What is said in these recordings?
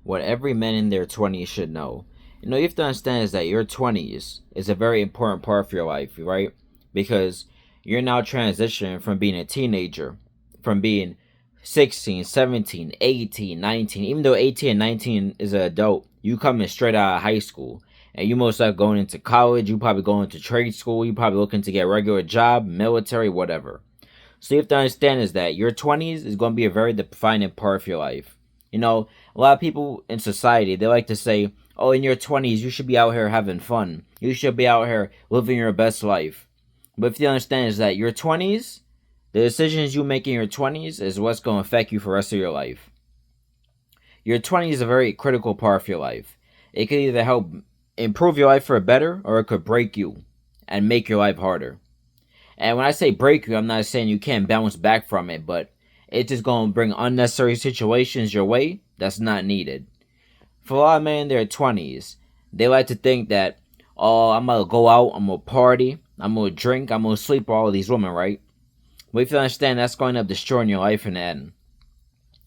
what every man in their 20s should know. You have to understand is that your 20s is a very important part of your life, right? Because you're now transitioning from being a teenager, from being 16, 17, 18, 19. Even though 18 and 19 is an adult, you coming straight out of high school. And you most likely going into college, you probably going to trade school, you probably looking to get a regular job, military, whatever. So you have to understand is that your 20s is going to be a very defining part of your life. A lot of people in society, they like to say, oh, in your 20s, you should be out here having fun. You should be out here living your best life. But if you understand is that your 20s, the decisions you make in your 20s is what's going to affect you for the rest of your life. Your 20s is a very critical part of your life. It could either help improve your life for better, or it could break you and make your life harder. And when I say break you, I'm not saying you can't bounce back from it, but it's just going to bring unnecessary situations your way that's not needed. For a lot of men in their 20s, they like to think that, oh, I'm going to go out, I'm going to party, I'm going to drink, I'm going to sleep with all of these women, right? But if you understand, that's going to end up destroying your life in the end.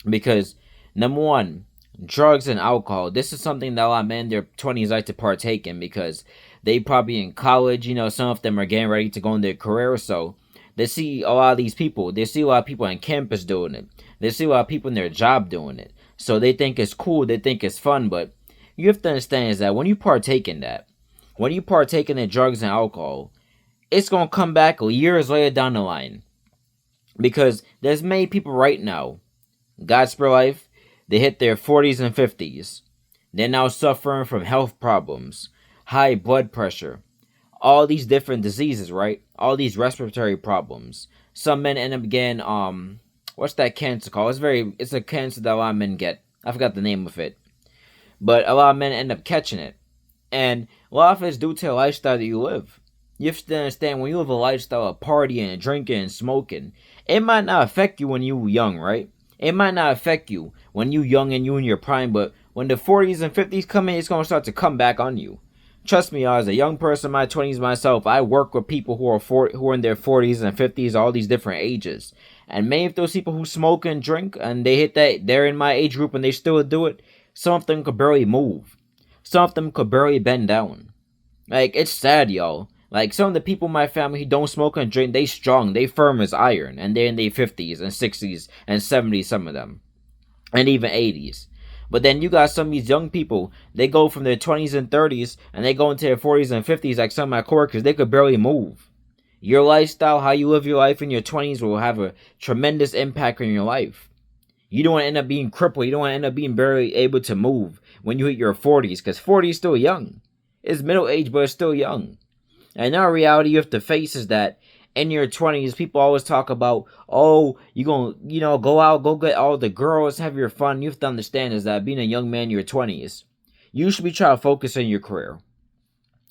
Because, number one, drugs and alcohol, this is something that a lot of men in their 20s like to partake in because they probably in college, some of them are getting ready to go in their career, so they see a lot of these people. They see a lot of people on campus doing it. They see a lot of people in their job doing it. So they think it's cool, they think it's fun, but you have to understand is that when you partake in that, when you partake in the drugs and alcohol, it's going to come back years later down the line. Because there's many people right now, God's for life, they hit their 40s and 50s. They're now suffering from health problems, high blood pressure, all these different diseases, right? All these respiratory problems. Some men end up getting, what's that cancer called? It's a cancer that a lot of men get. I forgot the name of it. But a lot of men end up catching it. And a lot of it's due to the lifestyle that you live. You have to understand, when you live a lifestyle of partying and drinking and smoking, it might not affect you when you were young, right? It might not affect you when you young and you in your prime, but when the 40s and 50s come in, it's going to start to come back on you. Trust me, as a young person in my 20s myself, I work with people who are in their 40s and 50s, all these different ages. And many of those people who smoke and drink, and they hit that, they're in my age group and they still do it, some of them could barely move. Some of them could barely bend down. Like, it's sad, y'all. Like, some of the people in my family who don't smoke and drink, they strong, they firm as iron, and they're in their 50s and 60s and 70s, some of them. And even 80s. But then you got some of these young people, they go from their 20s and 30s, and they go into their 40s and 50s, like some of my coworkers, they could barely move. Your lifestyle, how you live your life in your 20s will have a tremendous impact on your life. You don't want to end up being crippled, you don't want to end up being barely able to move when you hit your 40s, because 40 is still young. It's middle age, but it's still young. And now reality you have to face is that in your 20s, people always talk about, oh, you're going to, go out, go get all the girls, have your fun. You have to understand is that being a young man in your 20s, you should be trying to focus on your career.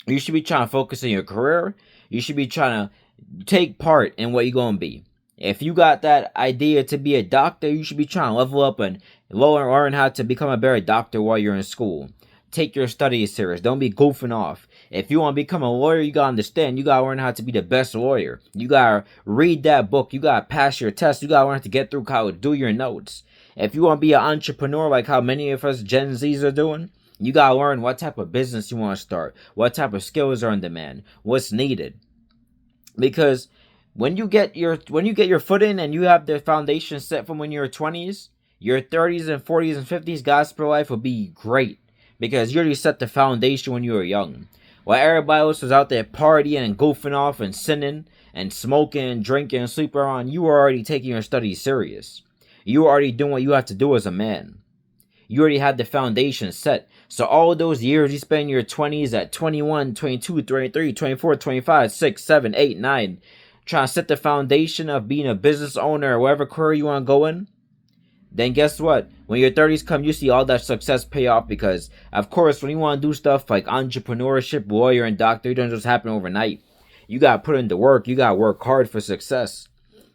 You should be trying to focus on your career. You should be trying to take part in what you're going to be. If you got that idea to be a doctor, you should be trying to level up and learn how to become a better doctor while you're in school. Take your studies serious. Don't be goofing off. If you want to become a lawyer, you got to understand. You got to learn how to be the best lawyer. You got to read that book. You got to pass your test. You got to learn how to get through college. Do your notes. If you want to be an entrepreneur like how many of us Gen Zs are doing, you got to learn what type of business you want to start. What type of skills are in demand. What's needed. Because when you get your foot in and you have the foundation set from when you're 20s, your 30s and 40s and 50s, God's for life will be great. Because you already set the foundation when you were young. While everybody else was out there partying and goofing off and sinning and smoking and drinking and sleeping around, you were already taking your studies serious. You were already doing what you have to do as a man. You already had the foundation set. So all those years you spend in your 20s at 21, 22, 23, 24, 25, 6, 7, 8, 9, trying to set the foundation of being a business owner or whatever career you want to go in, then guess what? When your 30s come, you see all that success pay off because, of course, when you want to do stuff like entrepreneurship, lawyer, and doctor, it doesn't just happen overnight. You got to put in the work. You got to work hard for success.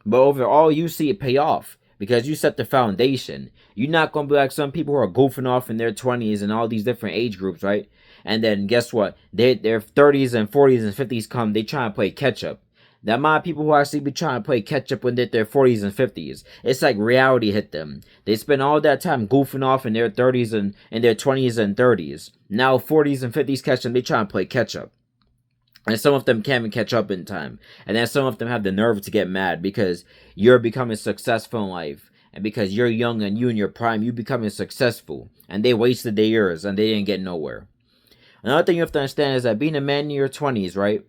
But overall, you see it pay off because you set the foundation. You're not going to be like some people who are goofing off in their 20s and all these different age groups, right? And then guess what? Their 30s and 40s and 50s come, they try to play catch up. The amount of people who actually be trying to play catch up when they're their 40s and 50s. It's like reality hit them. They spend all that time goofing off in their 30s and in their 20s and 30s. Now 40s and 50s catch them, they trying to play catch up. And some of them can't even catch up in time. And then some of them have the nerve to get mad because you're becoming successful in life. And because you're young and you in your prime, you becoming successful. And they wasted their years and they didn't get nowhere. Another thing you have to understand is that being a man in your 20s, right?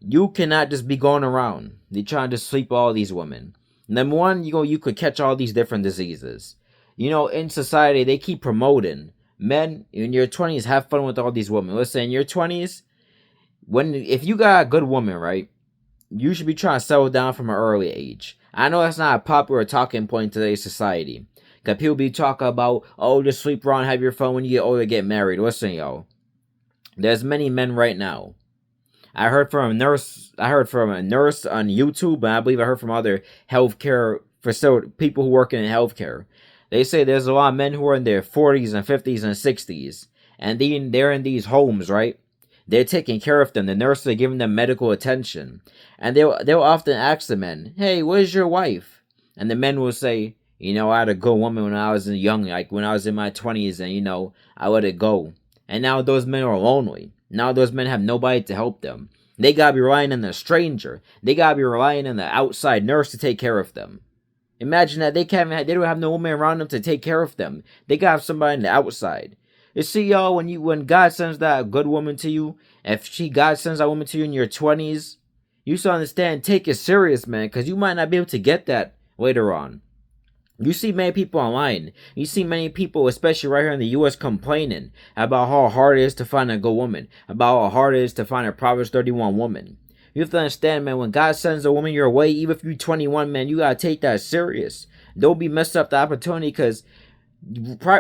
You cannot just be going around. They trying to sleep all these women. Number one, you could catch all these different diseases. In society, they keep promoting men in your 20s have fun with all these women. Listen, in your 20s, if you got a good woman, right, you should be trying to settle down from an early age. I know that's not a popular talking point in today's society. Because people be talking about, oh, just sleep around, have your fun when you get older, get married. Listen, yo. There's many men right now. I heard from a nurse on YouTube, and I believe I heard from other healthcare facility people who work in healthcare. They say there's a lot of men who are in their 40s and 50s and 60s, and they're in these homes, right? They're taking care of them. The nurses are giving them medical attention, and they'll often ask the men, "Hey, where's your wife?" And the men will say, "I had a good woman when I was young, like when I was in my 20s, and I let it go." And now those men are lonely. Now those men have nobody to help them. They gotta be relying on the stranger. They gotta be relying on the outside nurse to take care of them. Imagine that they don't have no woman around them to take care of them. They gotta have somebody on the outside. You see, y'all, when God sends that good woman to you, God sends that woman to you in your 20s, you should understand, take it serious, man, because you might not be able to get that later on. You see many people online. You see many people, especially right here in the U.S., complaining about how hard it is to find a good woman, about how hard it is to find a Proverbs 31 woman. You have to understand, man, when God sends a woman your way, even if you're 21, man, you got to take that serious. Don't be messed up the opportunity, because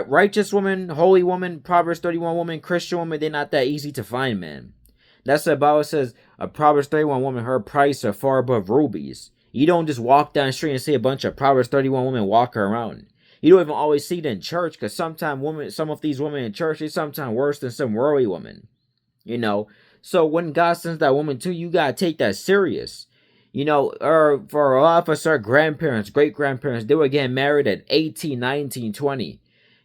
righteous woman, holy woman, Proverbs 31 woman, Christian woman, they're not that easy to find, man. That's what the Bible says. A Proverbs 31 woman, her price are far above rubies. You don't just walk down the street and see a bunch of Proverbs 31 women walking around. You don't even always see it in church, because some of these women in church, they sometimes worse than some worldly women. So when God sends that woman to you, you gotta take that serious. Or for a lot of us, our grandparents, great-grandparents, they were getting married at 18, 19, 20.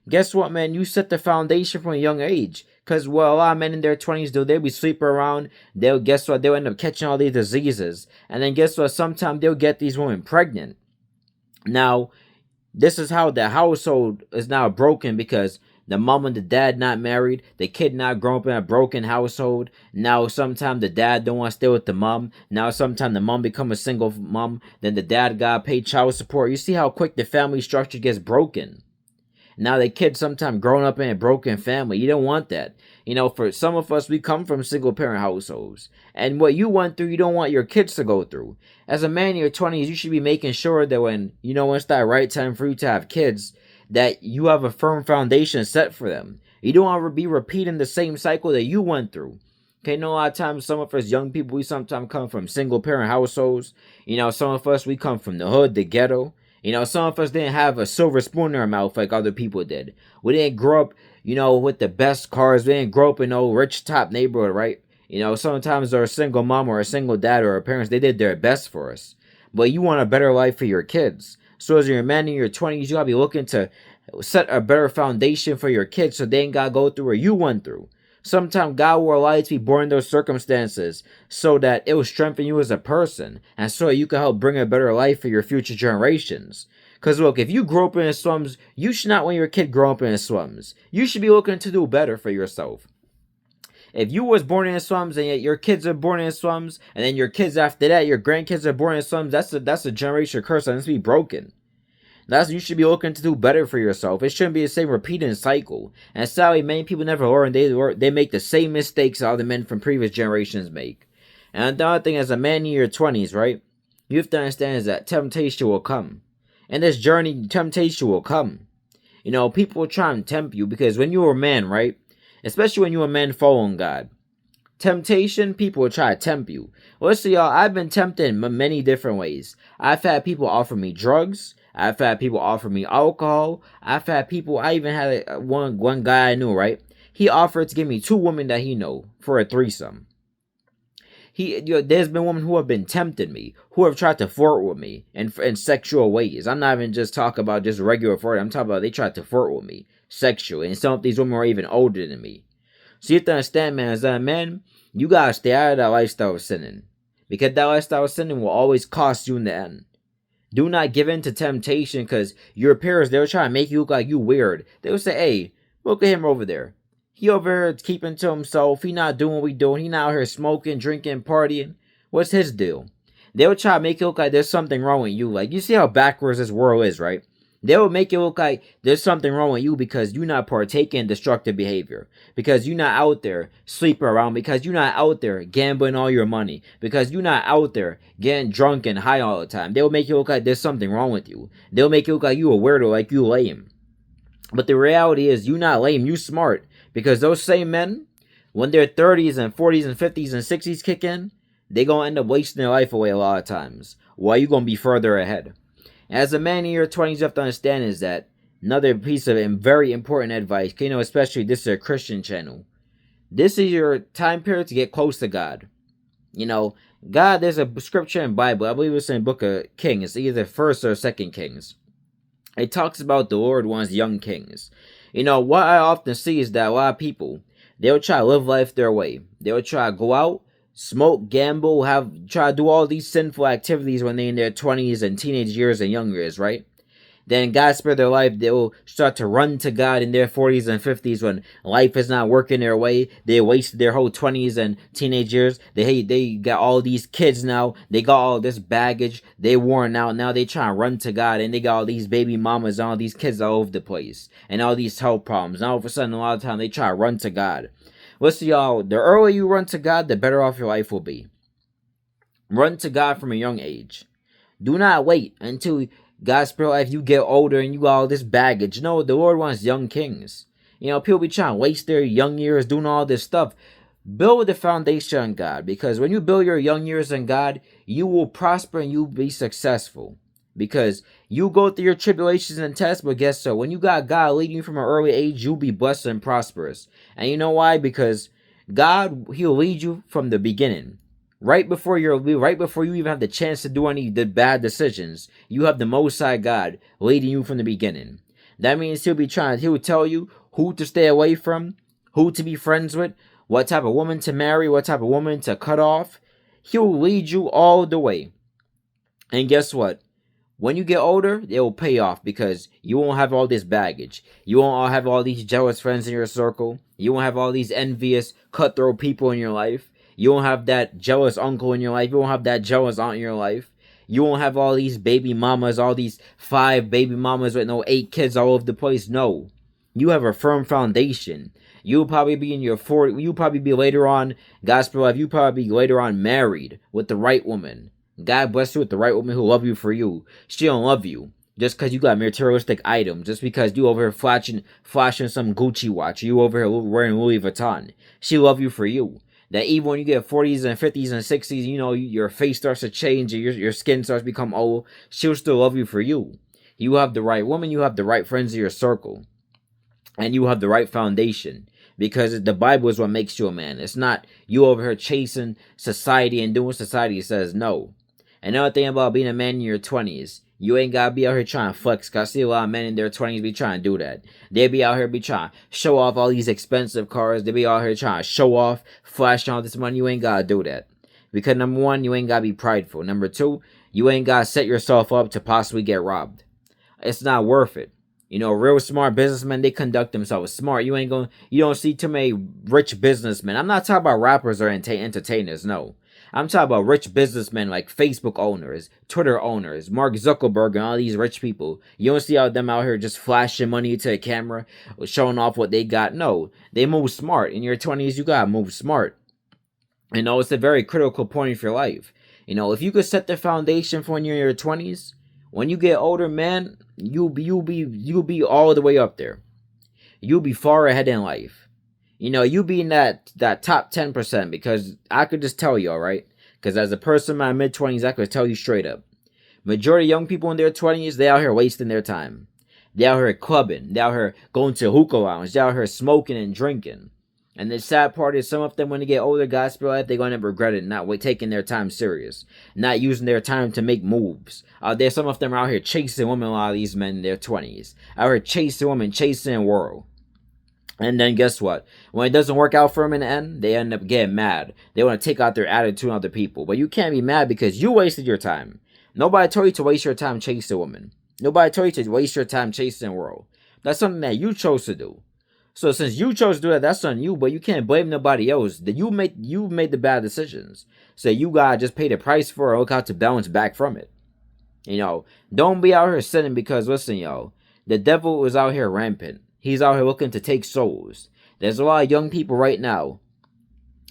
Guess what, man? You set the foundation from a young age. Because what a lot of men in their 20s do, they'll be sleeping around. Guess what? They'll end up catching all these diseases. And then guess what? Sometimes they'll get these women pregnant. Now, this is how the household is now broken, because the mom and the dad not married, the kid not grown up in a broken household. Now sometimes the dad don't want to stay with the mom. Now sometimes the mom become a single mom. Then the dad gotta pay child support. You see how quick the family structure gets broken. Now the kid sometimes growing up in a broken family. You don't want that. For some of us, we come from single parent households. And what you went through, you don't want your kids to go through. As a man in your 20s, you should be making sure that when it's that right time for you to have kids, that you have a firm foundation set for them. You don't want to be repeating the same cycle that you went through. Okay, a lot of times, some of us young people, we sometimes come from single parent households. Some of us, we come from the hood, the ghetto. Some of us didn't have a silver spoon in our mouth like other people did. We didn't grow up, with the best cars. We didn't grow up in no rich top neighborhood, right? Sometimes our single mom or a single dad or our parents, they did their best for us. But you want a better life for your kids. So as you're a man in your 20s, you gotta be looking to set a better foundation for your kids so they ain't gotta go through what you went through. Sometimes God will allow you to be born in those circumstances so that it will strengthen you as a person, and so you can help bring a better life for your future generations. Because look, if you grow up in the slums, you should not want your kid grow up in the slums. You should be looking to do better for yourself. If you was born in the slums and yet your kids are born in the slums, and then your kids after that, your grandkids are born in the slums, that's a generation curse that needs to be broken. You should be looking to do better for yourself. It shouldn't be the same repeating cycle. And sadly, many people never learn. They make the same mistakes all the men from previous generations make. And the other thing, as a man in your 20s, right, you have to understand is that temptation will come. In this journey, temptation will come. People will try and tempt you, because when you're a man, right, especially when you're a man following God, temptation, people will try to tempt you. Listen, y'all, I've been tempted in many different ways. I've had people offer me drugs. I've had people offer me alcohol. I even had one guy I knew, right? He offered to give me 2 women that he know for a threesome. There's been women who have been tempted me, who have tried to flirt with me in sexual ways. I'm not even just talking about just regular flirt. I'm talking about they tried to flirt with me sexually, and some of these women were even older than me. So you have to understand, man, as a man, you gotta stay out of that lifestyle of sinning, because that lifestyle of sinning will always cost you in the end. Do not give in to temptation, because your peers, they'll try to make you look like you weird. They'll say, hey, look at him over there. He over here keeping to himself. He not doing what we doing. He not out here smoking, drinking, partying. What's his deal? They'll try to make it look like there's something wrong with you. Like, you see how backwards this world is, right? They'll make it look like there's something wrong with you because you're not partaking in destructive behavior. Because you're not out there sleeping around. Because you're not out there gambling all your money. Because you're not out there getting drunk and high all the time. They'll make it look like there's something wrong with you. They'll make it look like you a weirdo, like you lame. But the reality is, you not lame, you smart. Because those same men, when their 30s and 40s and 50s and 60s kick in, they gonna end up wasting their life away a lot of times. While you gonna be further ahead. As a man in your 20s, you have to understand is that another piece of very important advice, especially this is a Christian channel. This is your time period to get close to God. God, there's a scripture in Bible, I believe it's in the book of Kings, it's either 1st or 2nd Kings. It talks about the Lord wants young kings. What I often see is that a lot of people, they'll try to live life their way. They'll try to go out, smoke, gamble, try to do all these sinful activities when they're in their 20s and teenage years and young years, right? Then God spare their life, they will start to run to God in their 40s and 50s when life is not working their way. They wasted their whole 20s and teenage years. They got all these kids now. They got all this baggage. They worn out. Now they try to run to God, and they got all these baby mamas and all these kids all over the place. And all these health problems. And all of a sudden, a lot of time, they try to run to God. Listen, y'all, the earlier you run to God, the better off your life will be. Run to God from a young age. Do not wait until God's spirit life, you get older and you got all this baggage. No, the Lord wants young kings. People be trying to waste their young years doing all this stuff. Build the foundation on God, because when you build your young years on God, you will prosper and you'll be successful. Because you go through your tribulations and tests, but guess what? When you got God leading you from an early age, you'll be blessed and prosperous. And you know why? Because God, He'll lead you from the beginning. Right before you even have the chance to do any bad decisions, you have the Most High God leading you from the beginning. That means He'll tell you who to stay away from, who to be friends with, what type of woman to marry, what type of woman to cut off. He'll lead you all the way. And guess what? When you get older, it will pay off, because you won't have all this baggage. You won't have all these jealous friends in your circle. You won't have all these envious, cutthroat people in your life. You won't have that jealous uncle in your life. You won't have that jealous aunt in your life. You won't have all these baby mamas, all these 5 baby mamas with no 8 kids all over the place. No. You have a firm foundation. You'll probably be in your 40s. You'll probably be later on, gospel life, you'll probably be later on married with the right woman. God bless you with the right woman who'll love you for you. She don't love you just because you got materialistic items. Just because you over here flashing some Gucci watch. You over here wearing Louis Vuitton. She love you for you. That even when you get 40s and 50s and 60s, your face starts to change and your skin starts to become old, she'll still love you for you. You have the right woman, you have the right friends in your circle, and you have the right foundation. Because the Bible is what makes you a man. It's not you over here chasing society and doing what society says. No. Another thing about being a man in your 20s, you ain't gotta be out here trying to flex. Cause I see a lot of men in their 20s be trying to do that. They be out here trying to show off all these expensive cars. They be out here trying to show off, flashing all this money. You ain't gotta do that. Because number 1, you ain't gotta be prideful. Number 2, you ain't gotta set yourself up to possibly get robbed. It's not worth it. Real smart businessmen, they conduct themselves smart. You don't see too many rich businessmen. I'm not talking about rappers or entertainers, no. I'm talking about rich businessmen like Facebook owners, Twitter owners, Mark Zuckerberg, and all these rich people. You don't see all them out here just flashing money to a camera, showing off what they got. No, they move smart. In your 20s, you gotta move smart. It's a very critical point of your life. If you could set the foundation for when you're in your 20s, when you get older, man, you'll be all the way up there. You'll be far ahead in life. You be in that top 10%, because I could just tell you, all right? Because as a person in my mid-20s, I could tell you straight up. Majority of young people in their 20s, they out here wasting their time. They out here clubbing. They out here going to hookah lounge. They out here smoking and drinking. And the sad part is some of them, when they get older, gospel life, they're gonna regret it, not taking their time serious, not using their time to make moves. There's some of them out here chasing women. A lot of these men in their 20s out here chasing women, chasing the world. And then guess what? When it doesn't work out for them in the end, they end up getting mad. They want to take out their attitude on other people. But you can't be mad because you wasted your time. Nobody told you to waste your time chasing a woman. Nobody told you to waste your time chasing the world. That's something that you chose to do. So since you chose to do that, that's on you. But you can't blame nobody else. That you made the bad decisions. So you gotta just pay the price for it. Look out to bounce back from it. Don't be out here sinning because listen, the devil is out here rampant. He's out here looking to take souls. There's a lot of young people right now.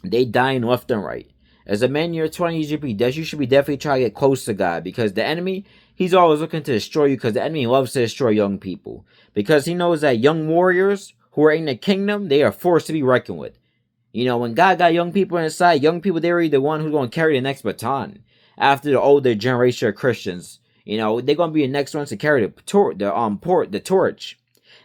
They dying left and right. As a man in your 20s, you should be definitely trying to get close to God, because the enemy, he's always looking to destroy you, because the enemy loves to destroy young people. Because he knows that young warriors who are in the kingdom, they are forced to be reckoned with. When God got young people inside, young people, they're the one who's going to carry the next baton after the older generation of Christians. They're going to be the next ones to carry the torch.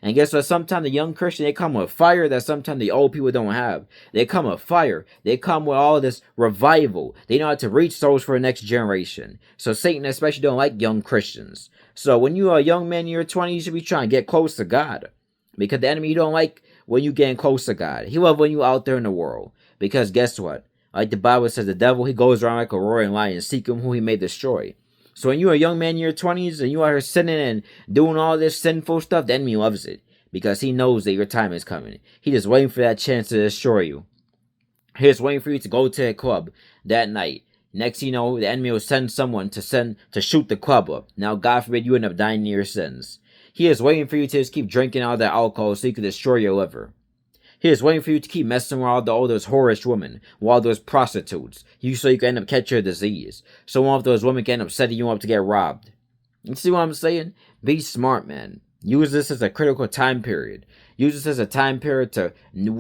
And guess what? Sometimes the young Christian, they come with fire that sometimes the old people don't have. They come with fire. They come with all this revival. They know how to reach souls for the next generation. So Satan especially don't like young Christians. So when you are a young man in your 20s, you should be trying to get close to God. Because the enemy, don't like when you getting close to God. He loves when you out there in the world. Because guess what? Like the Bible says, the devil, he goes around like a roaring lion, seeking who he may destroy. So when you're a young man in your 20s and you are sinning and doing all this sinful stuff, the enemy loves it. Because he knows that your time is coming. He just waiting for that chance to destroy you. He's waiting for you to go to a club that night. Next you know, the enemy will send someone to shoot the club up. Now, God forbid you end up dying in your sins. He is waiting for you to just keep drinking all that alcohol so he can destroy your liver. He is waiting for you to keep messing with all those whorish women, with all those prostitutes, so you can end up catching a disease. So one of those women can end up setting you up to get robbed. You see what I'm saying? Be smart, man. Use this as a critical time period. Use this as a time period to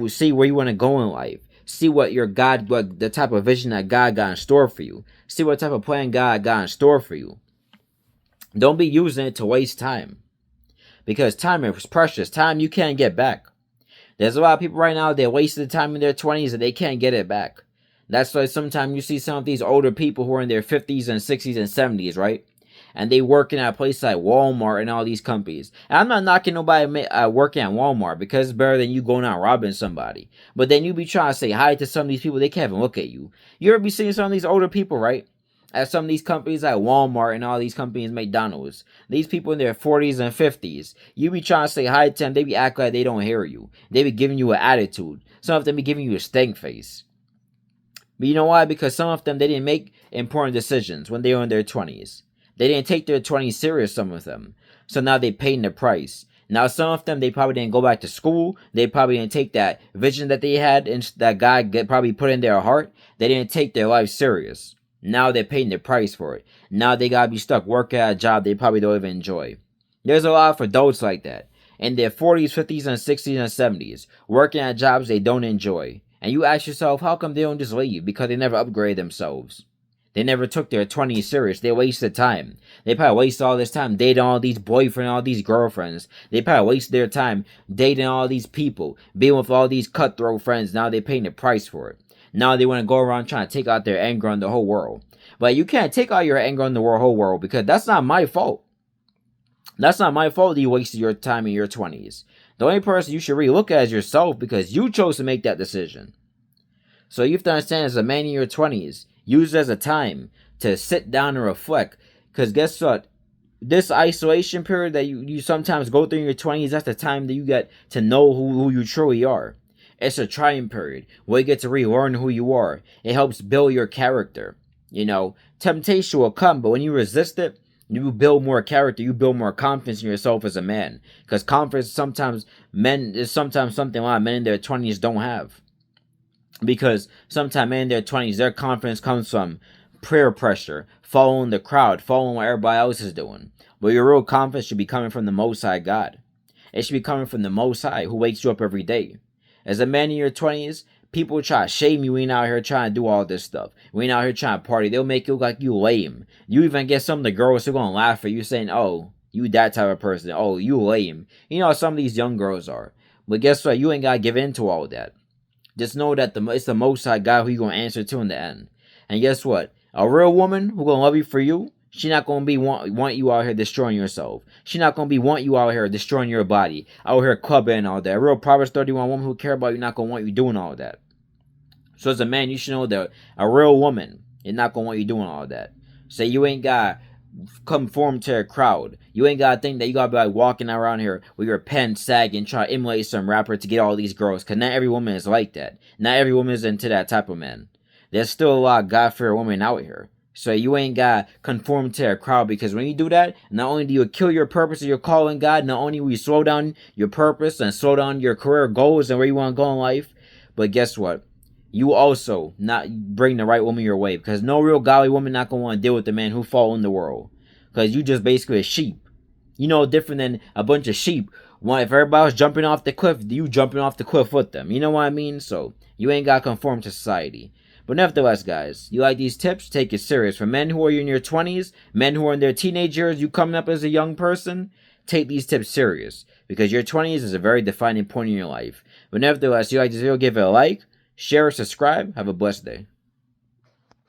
see where you want to go in life. See what the type of vision that God got in store for you. See what type of plan God got in store for you. Don't be using it to waste time. Because time is precious. Time you can't get back. There's a lot of people right now, they're wasting time in their 20s and they can't get it back. That's why sometimes you see some of these older people who are in their 50s and 60s and 70s, right? And they working at places like Walmart and all these companies. And I'm not knocking nobody working at Walmart, because it's better than you going out robbing somebody. But then you be trying to say hi to some of these people, they can't even look at you. You ever be seeing some of these older people, right? At some of these companies like Walmart and all these companies, McDonald's. These people in their 40s and 50s. You be trying to say hi to them, they be acting like they don't hear you. They be giving you an attitude. Some of them be giving you a stank face. But you know why? Because some of them, they didn't make important decisions when they were in their 20s. They didn't take their 20s serious, some of them. So now they paying the price. Now some of them, they probably didn't go back to school. They probably didn't take that vision that they had and that God probably put in their heart. They didn't take their life serious. Now they're paying the price for it. Now they gotta be stuck working at a job they probably don't even enjoy. There's a lot of adults like that. In their 40s, 50s, and 60s, and 70s. Working at jobs they don't enjoy. And you ask yourself, how come they don't just leave? Because they never upgrade themselves. They never took their 20s serious. They wasted time. They probably wasted all this time dating all these boyfriends, all these girlfriends. They probably wasted their time dating all these people, being with all these cutthroat friends. Now they're paying the price for it. Now they want to go around trying to take out their anger on the whole world. But you can't take out your anger on the whole world, because that's not my fault. That's not my fault that you wasted your time in your 20s. The only person you should really look at is yourself, because you chose to make that decision. So you have to understand, as a man in your 20s, use it as a time to sit down and reflect. Because guess what? This isolation period that you sometimes go through in your 20s, that's the time that you get to know who you truly are. It's a trying period where you get to relearn who you are. It helps build your character. Temptation will come, but when you resist it, you build more character. You build more confidence in yourself as a man. Because confidence is sometimes something a lot of men in their 20s don't have. Because sometimes men in their 20s, their confidence comes from peer pressure, following the crowd, following what everybody else is doing. But your real confidence should be coming from the Most High God. It should be coming from the Most High, who wakes you up every day. As a man in your 20s, people try to shame you. We ain't out here trying to do all this stuff. We ain't out here trying to party. They'll make you look like you lame. You even get some of the girls who are going to laugh at you, saying, oh, you that type of person. Oh, you lame. You know how some of these young girls are. But guess what? You ain't got to give in to all that. Just know that it's the Most High God who you gonna answer to in the end. And guess what? A real woman who gonna love you for you, she not gonna be want you out here destroying yourself. She not gonna be want you out here destroying your body, out here clubbing and all that. A real Proverbs 31 woman who care about you not gonna want you doing all that. So as a man, you should know that a real woman is not gonna want you doing all that. Say you ain't got conform to a crowd. You ain't gotta think that you gotta be like walking around here with your pants sagging, trying to emulate some rapper to get all these girls. Cause not every woman is like that. Not every woman is into that type of man. There's still a lot of God-fearing women out here. So you ain't got conform to a crowd, because when you do that, not only do you kill your purpose of your calling God, not only will you slow down your purpose and slow down your career goals and where you want to go in life, but guess what? You also not bring the right woman your way, because no real godly woman not gonna want to deal with the man who fall in the world, because you just basically a sheep. You know, different than a bunch of sheep. If everybody was jumping off the cliff, you jumping off the cliff with them. You know what I mean? So you ain't got to conform to society. But nevertheless, guys, you like these tips? Take it serious. For men who are in your 20s, men who are in their teenage years, you coming up as a young person, take these tips serious, because your 20s is a very defining point in your life. But nevertheless, you like this video, give it a like, share, subscribe. Have a blessed day.